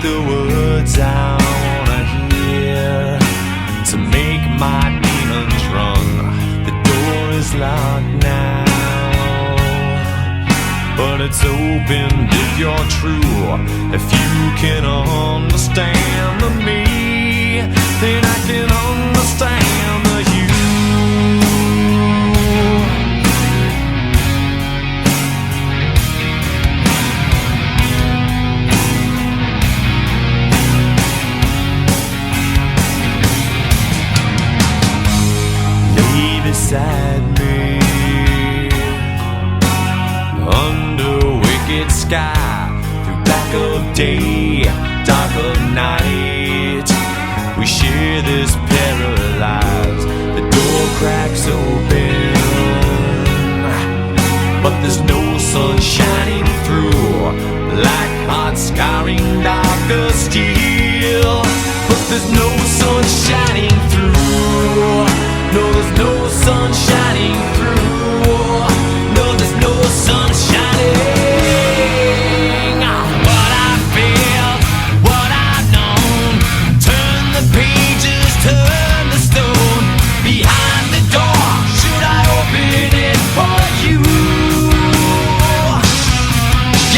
the words I wanna hear to make my demons run. The door is locked now, but it's open if you're true. If you can understand the me, then I can understand the you. Lay beside me under wicked sky, through black of day, dark of night. We share this paralyzed. The door cracks open, but there's no sun shining through, like hot scarring dark of steel. But there's no sun shining through. No, there's no sun shining through. No, there's no sun shining. What I felt, what I've known. Turn the pages, turn the stone. Behind the door, should I open it for you?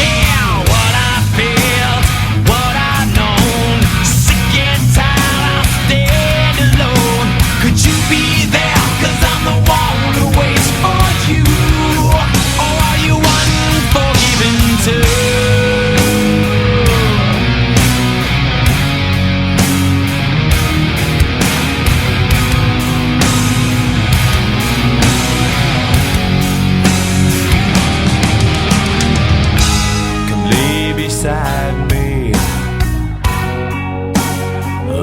Yeah, what I felt, what I've known. Sick and tired, I'll stand alone. Could you be there? 'Cause I'm the one who waits for you. Or are you unforgiven too? Come lay beside me.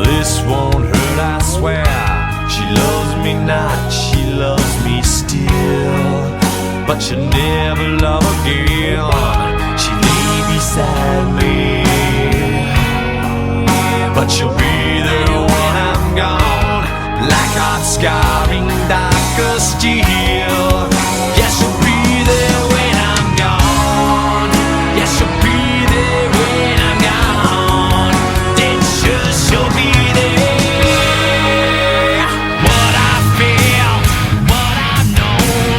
This won't hurt, I swear. She loves me not, she loves me still, but she'll never love again. She lay beside me, but she'll be there when I'm gone, like hot scarring dark of steel. Yeah, she'll be there when I'm gone. Yeah, she'll be there when I'm gone. Then she'll be there. What I feel, what I've known.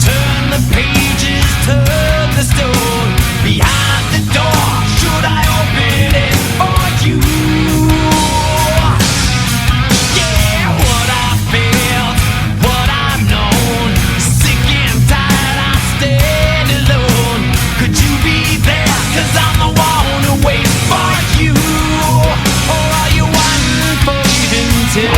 Turn the pages, turn the stone. Behind the door, should I open it for you? Yeah, what I felt, what I've known. Sick and tired, I stand alone. Could you be there? 'Cause I'm the one who waits for you. Or are you unforgiven too?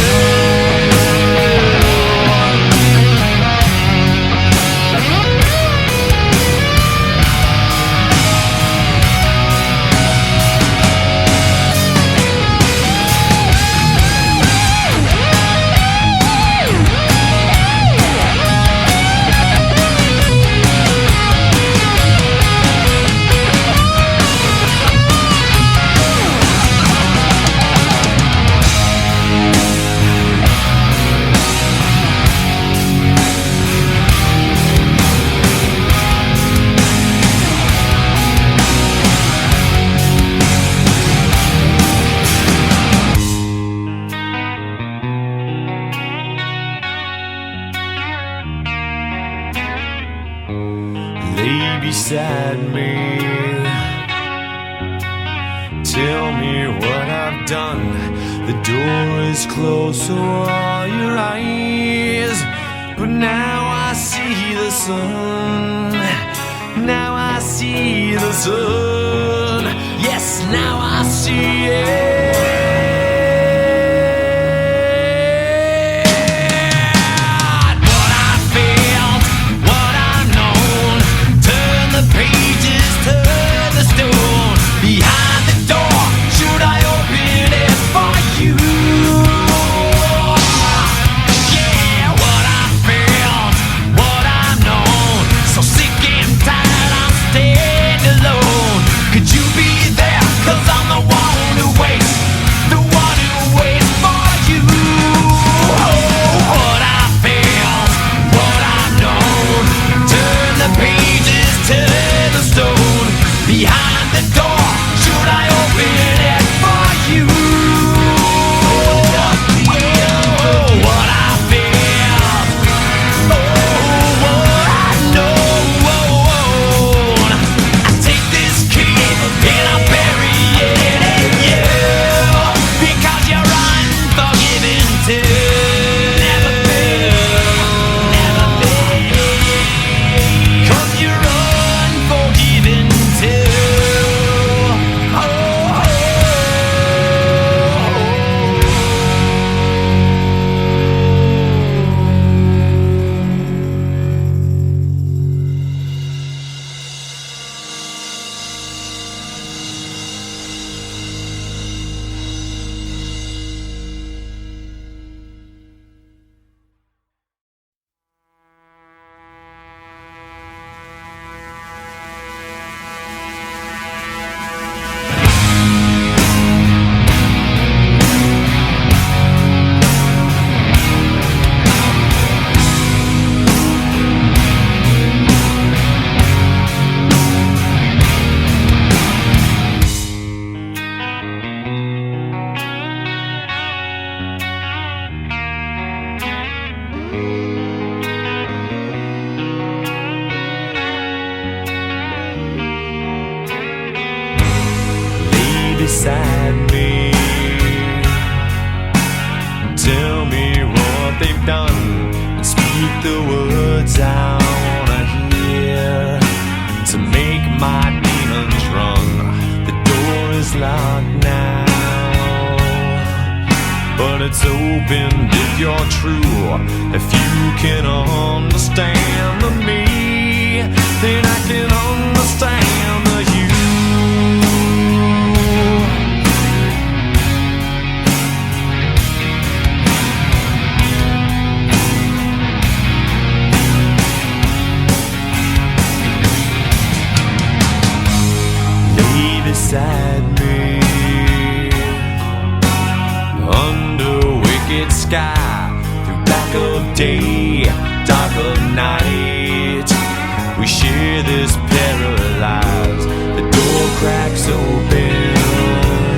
Lay beside me. Tell me what I've done. The door is closed, so are your eyes. But now I see the sun. Now I see the sun. Yes, now I see it. What I felt, what I've known. Turn the pages, turn the stone. Behind the door, should I open it for you? Yeah, what I felt, what I've known. So sick and tired, I'll stand alone. Could you be there? 'Cause I'm the one who waits beside me. Tell me what they've done and speak the words I wanna hear to make my demons run. The door is locked now, but it's open if you're true. If you can understand the me, then I can understand the you. Lay beside me under wicked sky, through black of day, dark of night. We share this paralyzed. The door cracks open,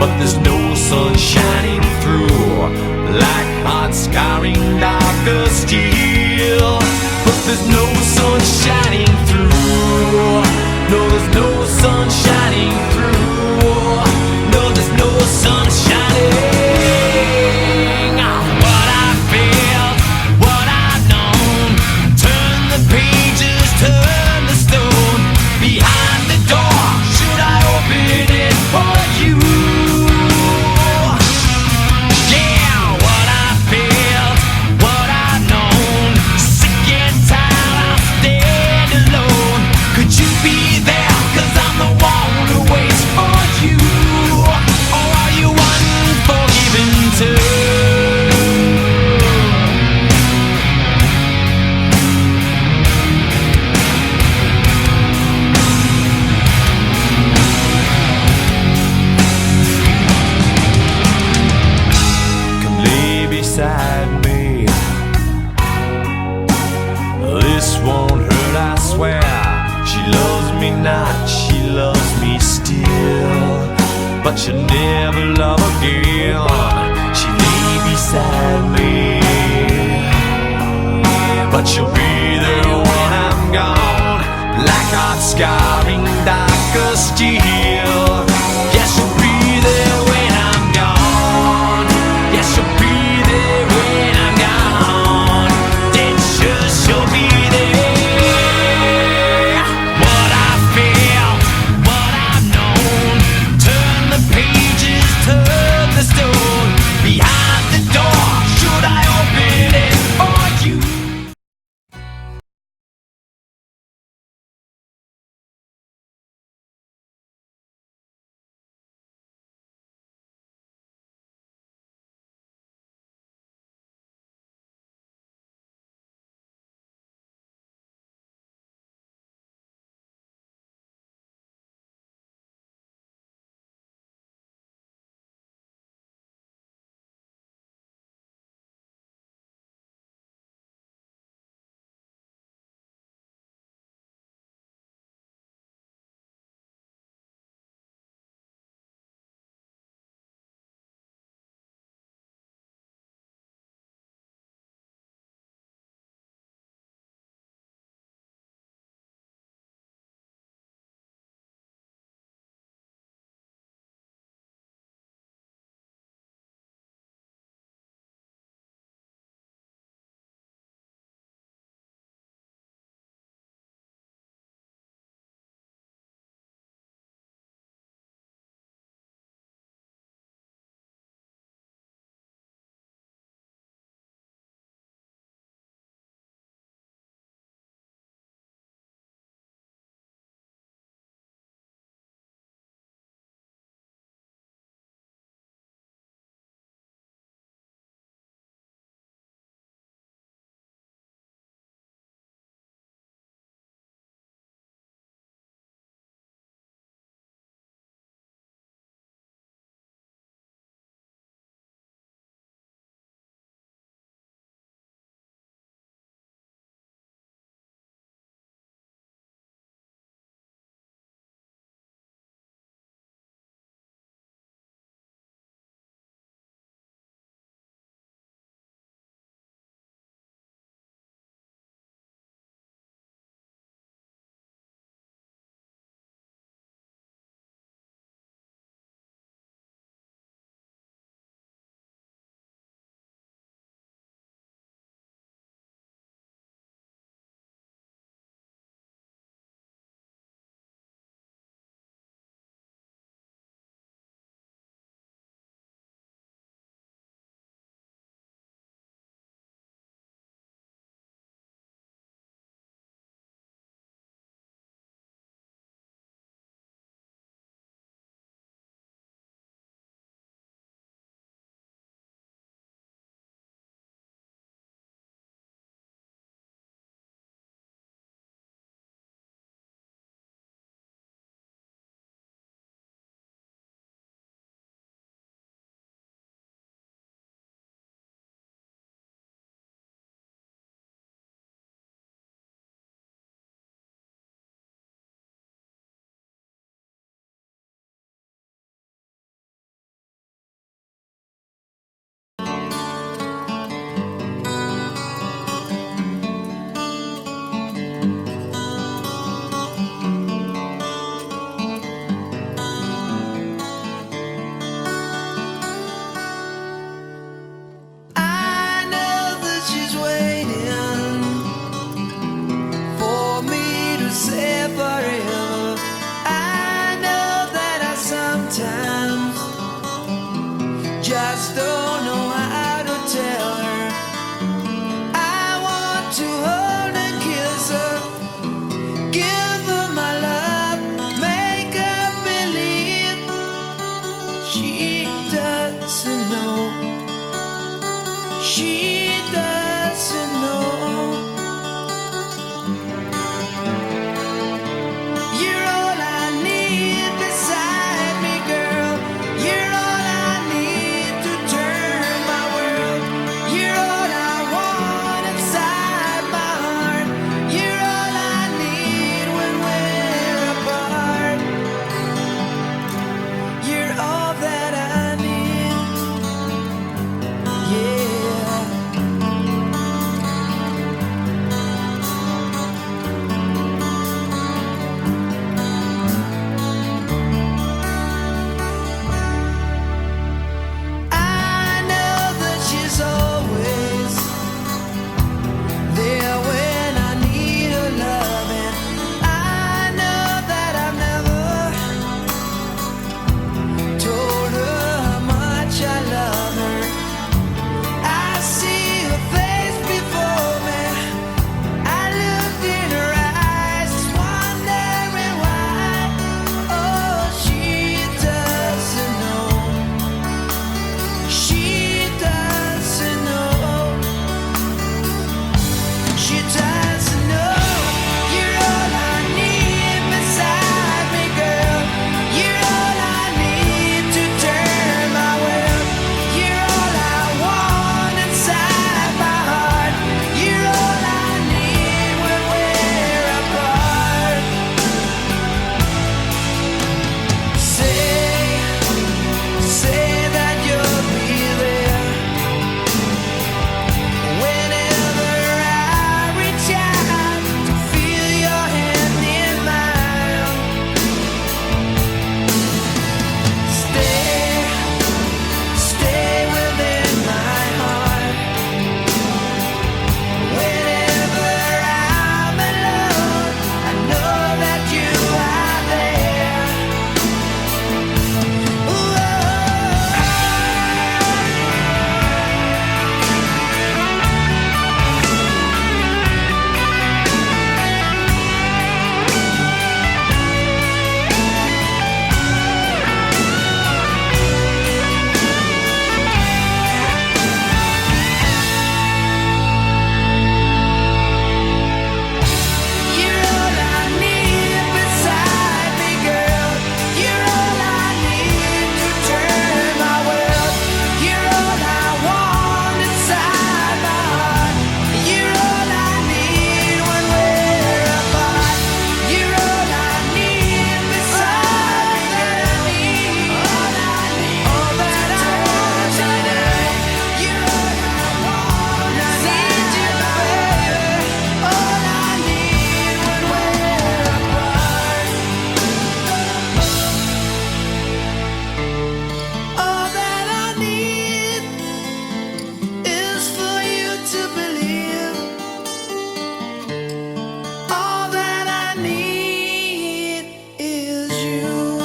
but there's no sun shining through, like hot scarring darker steel. But there's no sun shining through. No, there's no sun shining through. No, there's no sun shining. What I felt, what I've known. Turn the pages, turn the stone. Behind the door, should I open it for you? Yeah, what I felt, what I've known. Sick and tired, I'll stand alone. Could you be there? 'Cause I'm the one who waits for you. Or are you unforgiven too? Come lay beside me. This won't hurt, I swear. She loves me not, she loves me still, but she'll never love again. She lay beside me, but she'll be there when I'm gone, like hot scarring darker steel. Yeah, she'll be there when I'm gone. Yeah, she'll be there when I'm gone. Then she'll be there. What I felt, what I've known. Turn the pages, turn sometimes. Just don't know how to tell her. I want to hold and kiss her, give her my love, make her believe. She doesn't know. She doesn't know. You're all I need beside me, girl. You're all I need to turn my world. You're all I want inside my heart. You're all I need when we're apart. You're all that I need. Yeah. I know that she's always there when I need her loving. I know that I've never told her how much I love her. I see her face before me. I looked in her eyes, just wondering why. Oh, she doesn't know. She doesn't know. She doesn't know. You're all I need beside me, girl. You're all I need to turn my world. You're all I want inside my heart. You're all I need when we're apart. Say that you'll be there whenever I reach out to feel your hand in mine. Stay within my heart. Whenever I'm alone, I know that you are there. You're all I need beside me, girl. You're all I need to turn my world. You're all I want inside my heart. You're all I need when we're apart. You're all I need beside me, girl. All that I want tonight. You're all I want. I need you, baby. All I need when we're apart. All that I need is for you to believe. All that I need is you.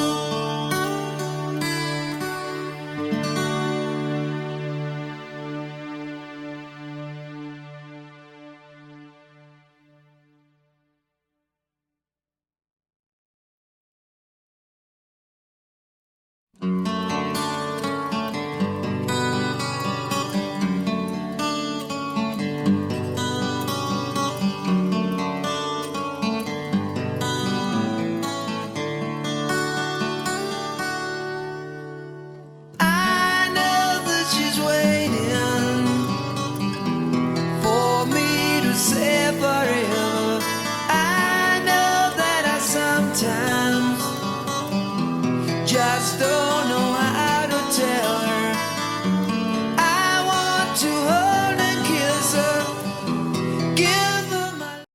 I know that she's waiting for me to say forever. I know that I sometimes